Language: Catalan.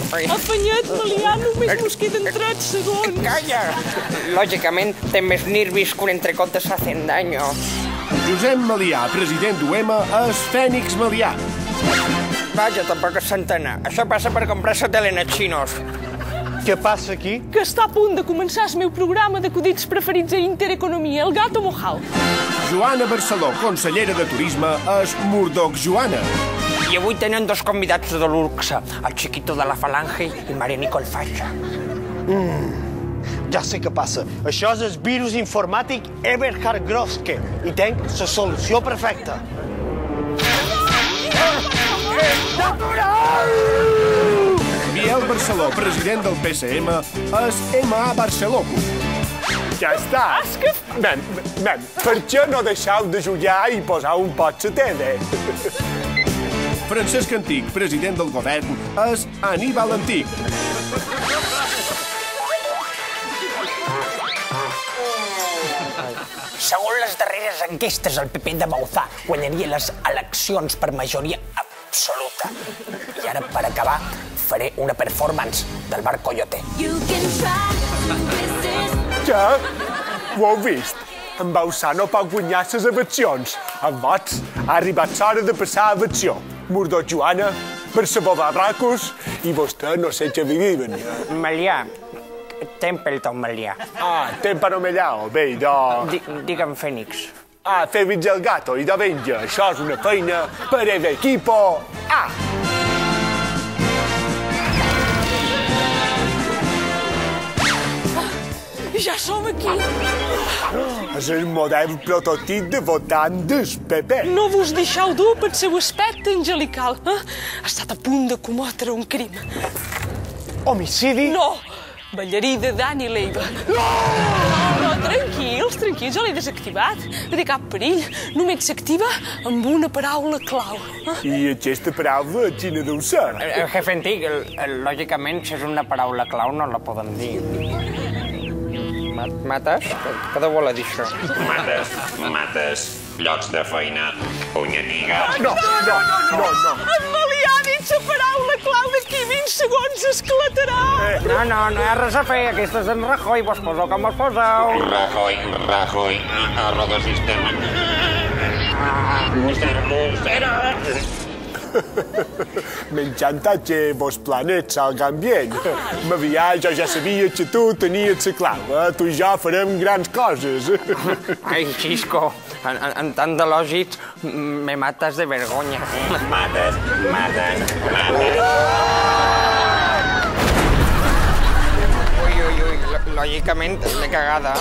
Afanyet, Melià, només mos queden 3 segons. Calla! Lògicament, té més nervis que un entrecot de Sacendaño. Josep Melià, president d'UEMA, és Fènix Melià. Vaja, tampoc és centena. Això passa per comprar satèl·lines xinos. Què passa aquí? Que està a punt de començar el meu programa d'acudits preferits a Intereconomia, el Gato Mojal. Joana Barceló, consellera de Turisme, és Murdoch Joana. I avui tenen 2 convidats de luxe, el Chiquito de la Falange i Maria Nicole Faixa. Ja sé què passa. Això és el virus informàtic Eberhard Groske i tenc la solució perfecta. Biel Barceló, president del PSM, és MA Barceloco. Ja està. Nen, per què no deixeu de jugar i posar un pot la tele? Francesc Antic, president del govern, és Aníbal Antic. Segons les darreres enquestes, el PP de Bauzá guanyaria les eleccions per majoria absoluta. I ara, per acabar, faré una performance del bar Coyote. Ja? Ho heu vist? En Bauzá no pot guanyar les eleccions. En vots ha arribat l'hora de passar a elecció. Murdoch Joana, Barceló Barracos i vostè no sé què viven. Melià, Templeton Melià. Tempanomelao, bé, Digue'm Fènix. Fènix el Gato, i de venja. Això és una feina per l'equipo A. Ja som aquí. És el model prototip de votant del PP. No vos deixeu dur pel seu aspecte angelical. Ha estat a punt de cometre un crim. Homicidi? No! Ballarí de Dani Leiva. No, tranquils, jo l'he desactivat. No té cap perill. Només s'activa amb una paraula clau. I aquesta paraula, quina deu ser? Jefe Antic, lògicament, si és una paraula clau, no la podem dir. Mates? Què deu voler dir això? Mates, llocs de feina, punyetiga... No! En Melià ha dit la paraula clau d'aquí 20 segons esclatarà. No hi ha res a fer. Aquesta és en Rajoy. Vos poseu com vos poseu. Rajoy, arro del sistema. Mustera. M'encanta que vos planets salgan bien. M'havia, jo ja sabia que tu tenies la clau. Tu i jo farem grans coses. Ai, Xisco, en tant de lògics me mates de vergonya. Mates. Ui, lògicament, l'he cagada.